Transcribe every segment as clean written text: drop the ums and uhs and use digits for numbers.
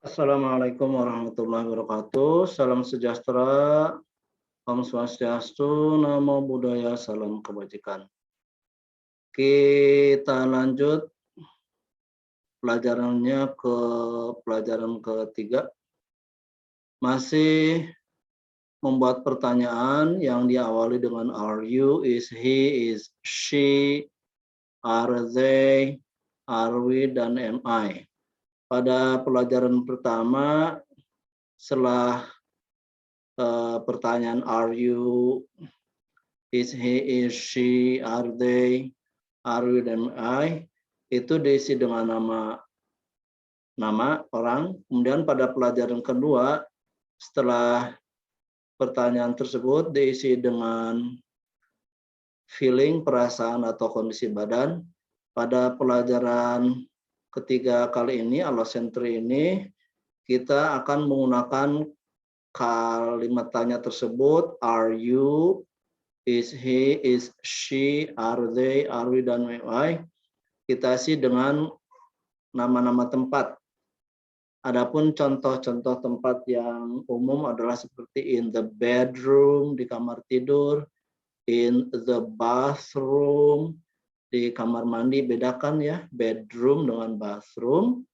Assalamualaikum warahmatullahi wabarakatuh. Salam sejahtera, Om Swastiastu, Namo Buddhaya, salam kebajikan. Kita lanjut pelajarannya ke pelajaran ketiga. Masih membuat pertanyaan yang diawali dengan are you, is he, is she, are they, are we, dan am I. Pada pelajaran pertama, setelah pertanyaan are you, is he, is she, are they, are we, dan I, itu diisi dengan nama orang. Kemudian pada pelajaran kedua, setelah pertanyaan tersebut diisi dengan feeling, perasaan, atau kondisi badan. Pada pelajaran ketiga kali ini, allocentry ini, kita akan menggunakan kalimat tanya tersebut, are you, is he, is she, are they, are we, dan I. Kita isi dengan nama-nama tempat. Adapun contoh-contoh tempat yang umum adalah seperti in the bedroom, di kamar tidur, in the bathroom, di kamar mandi. Bedakan ya, bedroom dengan bathroom.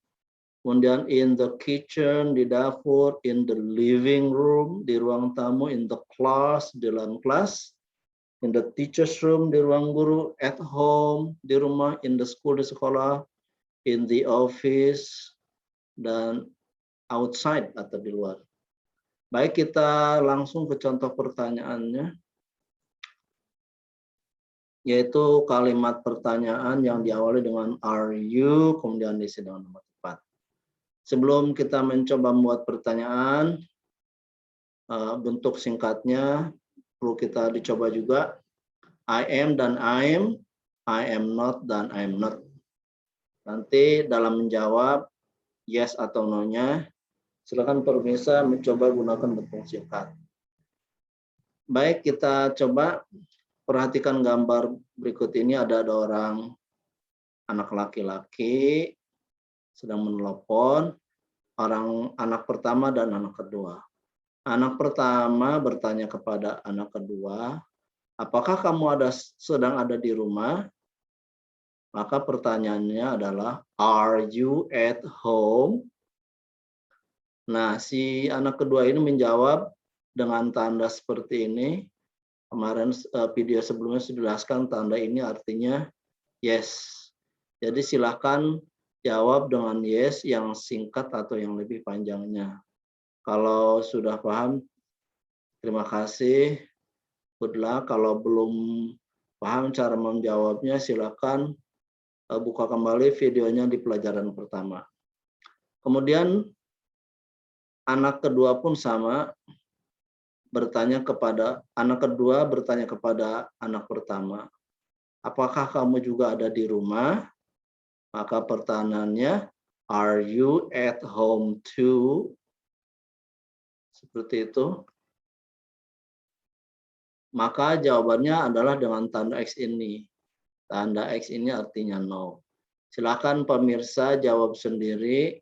Kemudian in the kitchen, di dapur, in the living room, di ruang tamu, in the class, di dalam kelas, in the teacher's room, di ruang guru, at home, di rumah, in the school, di sekolah, in the office, dan outside atau di luar. Baik, kita langsung ke contoh pertanyaannya, yaitu kalimat pertanyaan yang diawali dengan are you, kemudian diisi dengan nama tempat. Sebelum kita mencoba membuat pertanyaan, bentuk singkatnya perlu kita dicoba juga. I am dan I'm, I am not dan I'm not. Nanti dalam menjawab yes atau no-nya, silakan pemirsa mencoba gunakan bentuk singkat. Baik, kita coba perhatikan gambar berikut ini. Ada orang anak laki-laki sedang menelpon, anak pertama dan anak kedua. Anak pertama bertanya kepada anak kedua, apakah kamu sedang ada di rumah? Maka pertanyaannya adalah, are you at home? Nah, si anak kedua ini menjawab dengan tanda seperti ini. Kemarin video sebelumnya sudah dijelaskan tanda ini artinya yes. Jadi silakan jawab dengan yes yang singkat atau yang lebih panjangnya. Kalau sudah paham, terima kasih. Good luck. Kalau belum paham cara menjawabnya, silakan buka kembali videonya di pelajaran pertama. Kemudian anak kedua pun sama, anak kedua bertanya kepada anak pertama, apakah kamu juga ada di rumah? Maka pertanyaannya, are you at home too? Seperti itu. Maka jawabannya adalah dengan tanda X ini. Tanda X ini artinya no. Silakan pemirsa jawab sendiri,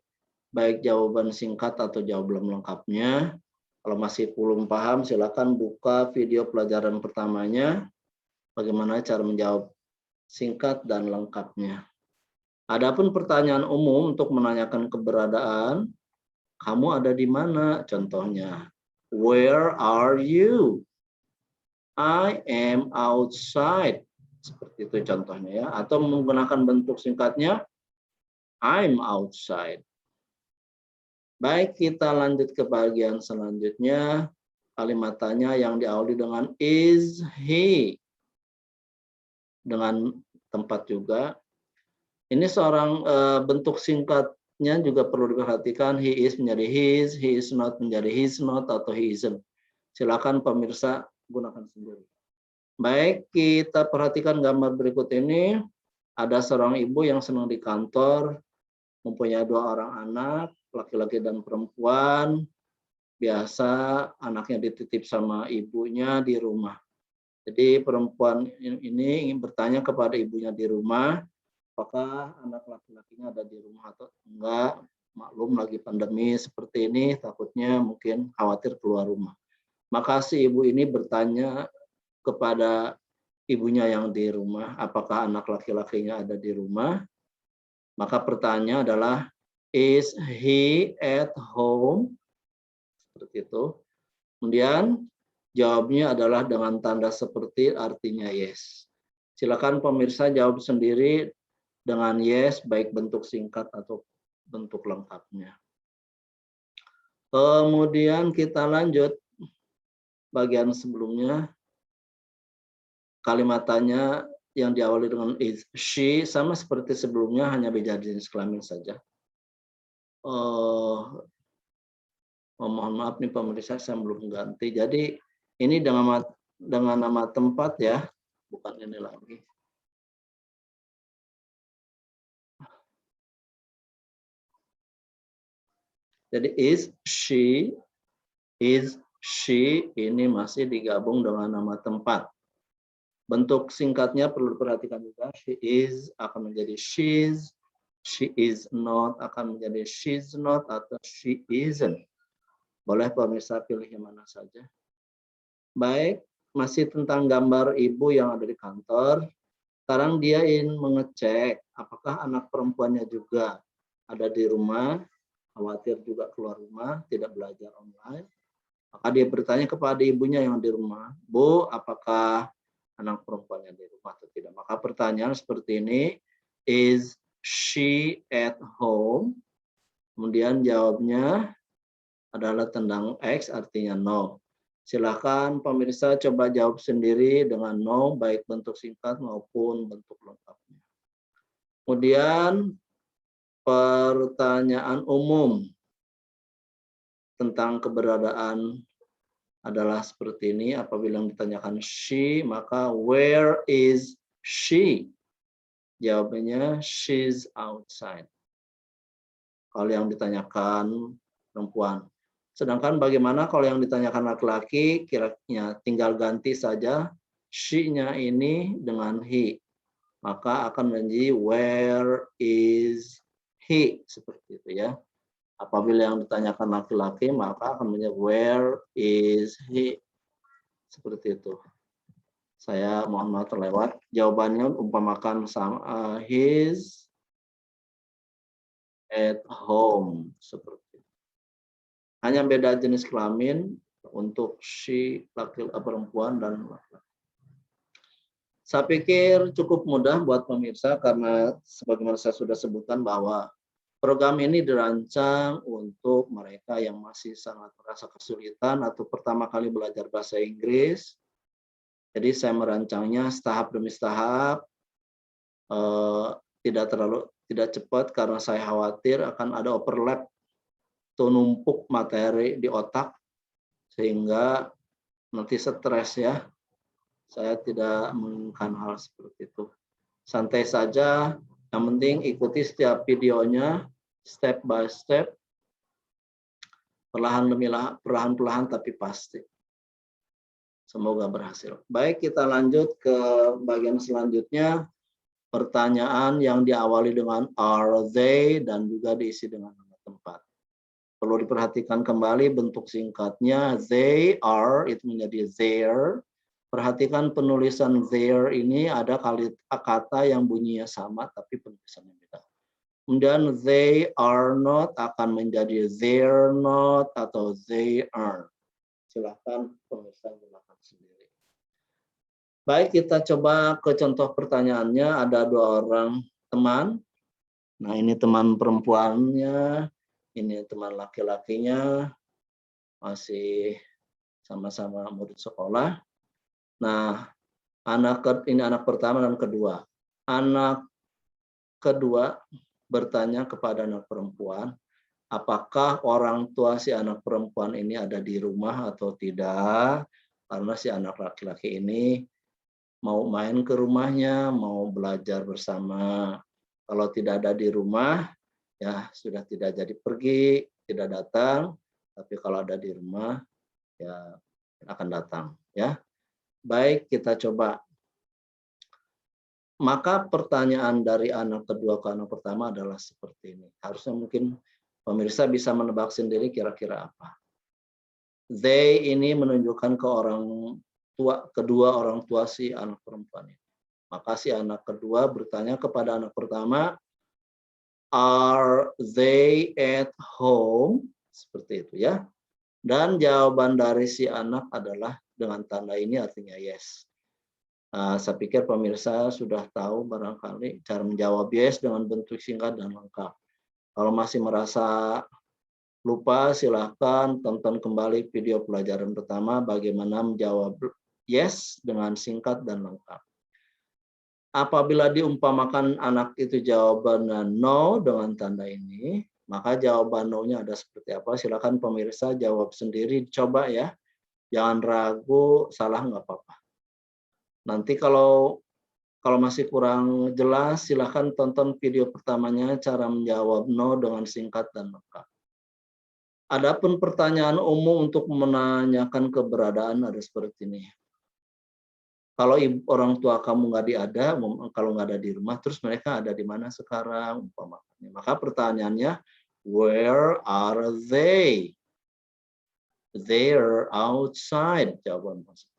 baik jawaban singkat atau jawaban lengkapnya. Kalau masih belum paham, silakan buka video pelajaran pertamanya, bagaimana cara menjawab singkat dan lengkapnya. Adapun pertanyaan umum untuk menanyakan keberadaan, kamu ada di mana? Contohnya, where are you? I am outside. Seperti itu contohnya ya. Atau menggunakan bentuk singkatnya, I'm outside. Baik, kita lanjut ke bagian selanjutnya. Kalimat tanya yang diawali dengan is he. Dengan tempat juga. Ini seorang bentuk singkatnya juga perlu diperhatikan. He is menjadi his, he is not menjadi his not, atau he isn't. Silakan pemirsa gunakan sendiri. Baik, kita perhatikan gambar berikut ini. Ada seorang ibu yang senang di kantor, mempunyai 2 orang anak, laki-laki dan perempuan. Biasa anaknya dititip sama ibunya di rumah. Jadi perempuan ini ingin bertanya kepada ibunya di rumah, apakah anak laki-lakinya ada di rumah atau enggak. maklum lagi pandemi seperti ini, takutnya mungkin khawatir keluar rumah. Maka si ibu ini bertanya kepada ibunya yang di rumah, apakah anak laki-lakinya ada di rumah? Maka pertanyaannya adalah, is he at home? Seperti itu. Kemudian jawabnya adalah dengan tanda seperti artinya yes. Silakan pemirsa jawab sendiri dengan yes, baik bentuk singkat atau bentuk lengkapnya. Kemudian kita lanjut bagian sebelumnya. Kalimat tanya yang diawali dengan is she sama seperti sebelumnya, hanya beda jenis kelamin saja. Mohon maaf nih pemirsa, saya belum ganti. Jadi ini dengan nama tempat ya, bukan ini lagi. Jadi is she ini masih digabung dengan nama tempat. Bentuk singkatnya perlu diperhatikan juga. She is akan menjadi she's, she is not akan menjadi she's not, atau she isn't. Boleh pemirsa pilih yang mana saja. Baik, masih tentang gambar ibu yang ada di kantor. Sekarang dia ingin mengecek apakah anak perempuannya juga ada di rumah, khawatir juga keluar rumah, tidak belajar online. Maka dia bertanya kepada ibunya yang di rumah, Bu, apakah anak perempuannya di rumah atau tidak? Maka pertanyaan seperti ini, is she at home? Kemudian jawabnya adalah tandang X, artinya no. Silakan pemirsa coba jawab sendiri dengan no, baik bentuk singkat maupun bentuk lengkapnya. Kemudian pertanyaan umum tentang keberadaan adalah seperti ini. Apabila ditanyakan she, maka where is she? Jawabannya she's outside. Kalau yang ditanyakan perempuan. Sedangkan bagaimana kalau yang ditanyakan laki-laki, kira-kira tinggal ganti saja she-nya ini dengan he. Maka akan menjadi where is he? Seperti itu ya. Apabila yang ditanyakan laki-laki, maka akan menjadi where is he? Seperti itu. Saya mohon maaf terlewat. Jawabannya umpamakan sama his at home. Seperti itu. Hanya beda jenis kelamin untuk she, laki-laki, perempuan, dan laki-laki. Saya pikir cukup mudah buat pemirsa karena sebagaimana saya sudah sebutkan bahwa program ini dirancang untuk mereka yang masih sangat merasa kesulitan atau pertama kali belajar bahasa Inggris. Jadi saya merancangnya tahap demi tahap, tidak cepat karena saya khawatir akan ada overlap atau numpuk materi di otak sehingga nanti stres ya. Saya tidak menginginkan hal seperti itu. Santai saja, yang penting ikuti setiap videonya step by step, perlahan-lahan tapi pasti. Semoga berhasil. Baik, kita lanjut ke bagian selanjutnya. Pertanyaan yang diawali dengan are they dan juga diisi dengan nama tempat. Perlu diperhatikan kembali bentuk singkatnya, they are itu menjadi there. Perhatikan penulisan there ini ada kata yang bunyinya sama tapi penulisannya beda. Kemudian they are not akan menjadi they're not atau they are. Silakan pemirsa gunakan sendiri. Baik, kita coba ke contoh pertanyaannya. Ada dua orang teman. Nah, ini teman perempuannya, ini teman laki-lakinya, masih sama-sama murid sekolah. Nah, ini anak pertama dan kedua. Anak kedua bertanya kepada anak perempuan, apakah orang tua si anak perempuan ini ada di rumah atau tidak? Karena si anak laki-laki ini mau main ke rumahnya, mau belajar bersama. Kalau tidak ada di rumah, ya sudah tidak jadi pergi, tidak datang. Tapi kalau ada di rumah, ya akan datang. Ya, baik, kita coba. Maka pertanyaan dari anak kedua ke anak pertama adalah seperti ini. Harusnya mungkin Pemirsa bisa menebak sendiri kira-kira apa. They ini menunjukkan ke kedua orang tua si anak perempuan ini. Maka si anak kedua bertanya kepada anak pertama, are they at home? Seperti itu ya. Dan jawaban dari si anak adalah dengan tanda ini artinya yes. Saya pikir pemirsa sudah tahu barangkali cara menjawab yes dengan bentuk singkat dan lengkap. Kalau masih merasa lupa, silahkan tonton kembali video pelajaran pertama bagaimana menjawab yes dengan singkat dan lengkap. Apabila diumpamakan anak itu jawabannya no dengan tanda ini, maka jawaban no-nya ada seperti apa? Silakan pemirsa jawab sendiri, coba ya. Jangan ragu, salah nggak apa-apa. Nanti kalau masih kurang jelas, silakan tonton video pertamanya cara menjawab no dengan singkat dan lengkap. Adapun pertanyaan umum untuk menanyakan keberadaan ada seperti ini. Kalau orang tua kamu kalau nggak ada di rumah, terus mereka ada di mana sekarang? Maka pertanyaannya, where are they? They're outside. Jawaban maksud.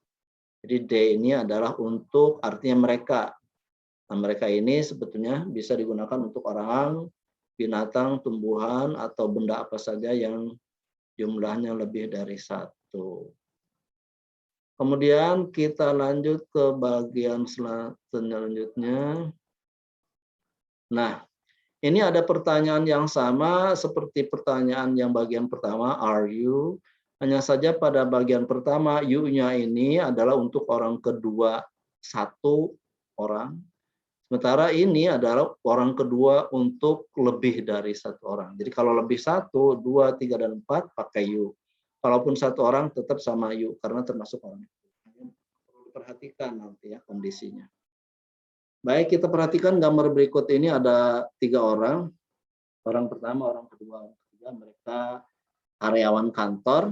Jadi they ini adalah untuk artinya mereka. Nah, mereka ini sebetulnya bisa digunakan untuk orang, binatang, tumbuhan, atau benda apa saja yang jumlahnya lebih dari satu. Kemudian kita lanjut ke bagian selanjutnya. Nah, ini ada pertanyaan yang sama seperti pertanyaan yang bagian pertama, are you? Hanya saja pada bagian pertama, you-nya ini adalah untuk orang kedua, satu orang. Sementara ini adalah orang kedua untuk lebih dari satu orang. Jadi kalau lebih satu, dua, tiga, dan empat pakai you. Kalaupun satu orang tetap sama you karena termasuk orang itu. Perlu diperhatikan nanti ya kondisinya. Baik, kita perhatikan gambar berikut ini ada 3 orang. Orang pertama, orang kedua, orang ketiga, mereka karyawan kantor.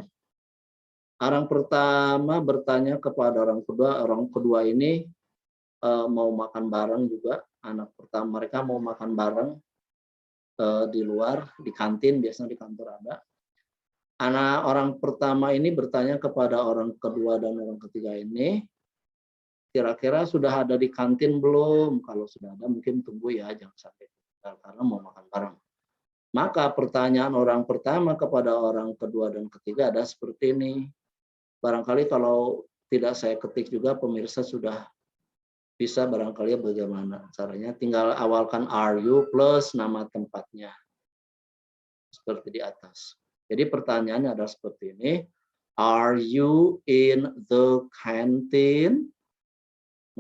Orang pertama bertanya kepada orang kedua ini mau makan bareng juga. Anak pertama mereka mau makan bareng di luar, di kantin, biasanya di kantor ada. Orang pertama ini bertanya kepada orang kedua dan orang ketiga ini, kira-kira sudah ada di kantin belum? Kalau sudah ada mungkin tunggu ya, jangan sampai karena mau makan bareng. Maka pertanyaan orang pertama kepada orang kedua dan ketiga ada seperti ini. Barangkali kalau tidak saya ketik juga pemirsa sudah bisa barangkali bagaimana caranya. Tinggal awalkan are you plus nama tempatnya. Seperti di atas. Jadi pertanyaannya adalah seperti ini. Are you in the canteen?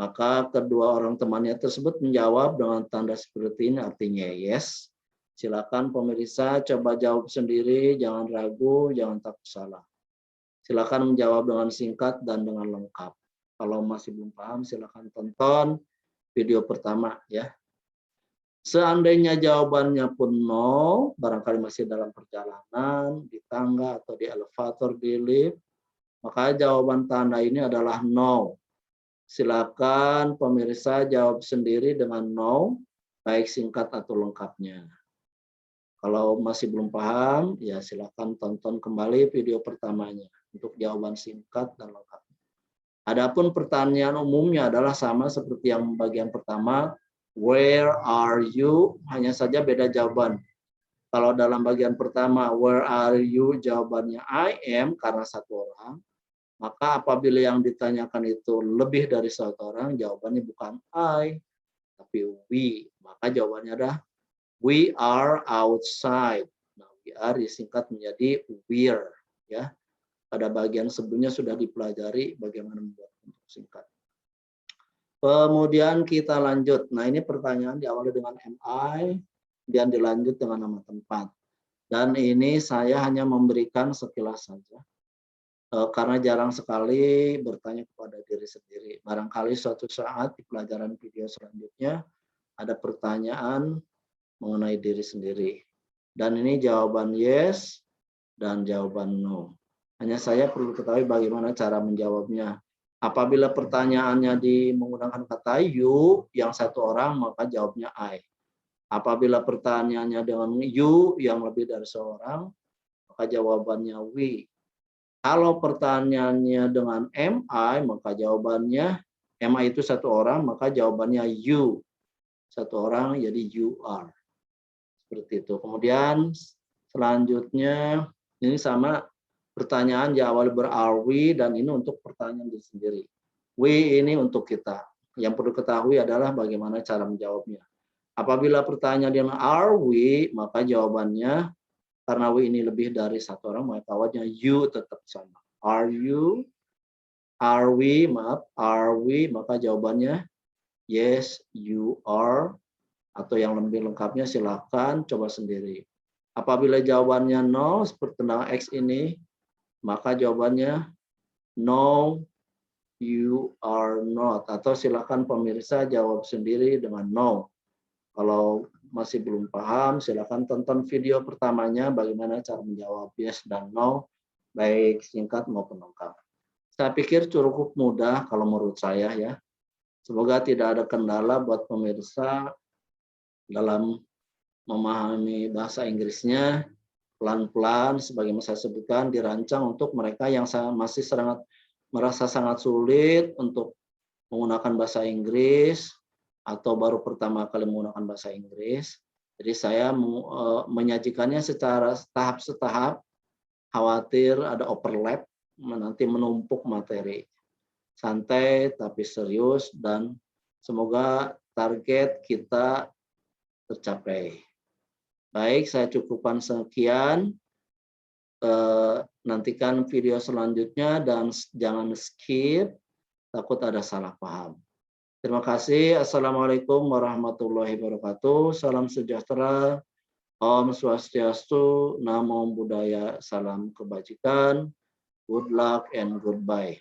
Maka kedua orang temannya tersebut menjawab dengan tanda seperti ini, artinya yes. Silakan pemirsa coba jawab sendiri, jangan ragu, jangan takut salah. Silakan menjawab dengan singkat dan dengan lengkap. Kalau masih belum paham, silakan tonton video pertama ya. Seandainya jawabannya pun no, barangkali masih dalam perjalanan, di tangga atau di elevator, di lift, maka jawaban tanda ini adalah no. Silakan pemirsa jawab sendiri dengan no, baik singkat atau lengkapnya. Kalau masih belum paham, ya silakan tonton kembali video pertamanya untuk jawaban singkat dan lengkap. Adapun pertanyaan umumnya adalah sama seperti yang bagian pertama, where are you? Hanya saja beda jawaban. Kalau dalam bagian pertama, where are you? Jawabannya I am karena satu orang. Maka apabila yang ditanyakan itu lebih dari satu orang, jawabannya bukan I, tapi we. Maka jawabannya adalah we are outside. Nah, we are disingkat menjadi we're. Ya. Pada bagian sebelumnya sudah dipelajari bagaimana membuat bentuk singkat. Kemudian kita lanjut. Nah, ini pertanyaan diawali dengan MI, dan dilanjut dengan nama tempat. Dan ini saya hanya memberikan sekilas saja. Karena jarang sekali bertanya kepada diri sendiri. Barangkali suatu saat di pelajaran video selanjutnya ada pertanyaan mengenai diri sendiri. Dan ini jawaban yes dan jawaban no. Hanya saya perlu ketahui bagaimana cara menjawabnya. Apabila pertanyaannya menggunakan kata you yang satu orang, maka jawabnya I. Apabila pertanyaannya dengan you yang lebih dari seorang, maka jawabannya we. Kalau pertanyaannya dengan am I, maka jawabannya am I itu satu orang, maka jawabannya you. Satu orang jadi you are. Seperti itu. Kemudian selanjutnya ini sama pertanyaan diawali ber-are we dan ini untuk pertanyaan diri sendiri. We ini untuk kita. Yang perlu ketahui adalah bagaimana cara menjawabnya. Apabila pertanyaan dengan are we, maka jawabannya karena we ini lebih dari satu orang, maka jawabannya you tetap sama. Are you? Are we? Maaf, are we? Maka jawabannya yes, you are. Atau yang lebih lengkapnya silakan coba sendiri. Apabila jawabannya no, seperti tentang X ini, maka jawabannya no, you are not. Atau silakan pemirsa jawab sendiri dengan no. Kalau masih belum paham, silakan tonton video pertamanya bagaimana cara menjawab yes dan no, baik singkat maupun lengkap. Saya pikir cukup mudah kalau menurut saya ya. Semoga tidak ada kendala buat pemirsa dalam memahami bahasa Inggrisnya. Pelan-pelan, sebagaimana saya sebutkan, dirancang untuk mereka yang masih merasa sangat sulit untuk menggunakan bahasa Inggris, atau baru pertama kali menggunakan bahasa Inggris. Jadi saya menyajikannya secara tahap-setahap, khawatir ada overlap, nanti menumpuk materi. Santai tapi serius dan semoga target kita tercapai. Baik, saya cukupkan sekian. Nantikan video selanjutnya dan jangan skip, takut ada salah paham. Terima kasih. Assalamualaikum warahmatullahi wabarakatuh. Salam sejahtera. Om Swastiastu. Namo Buddhaya. Salam kebajikan. Good luck and goodbye.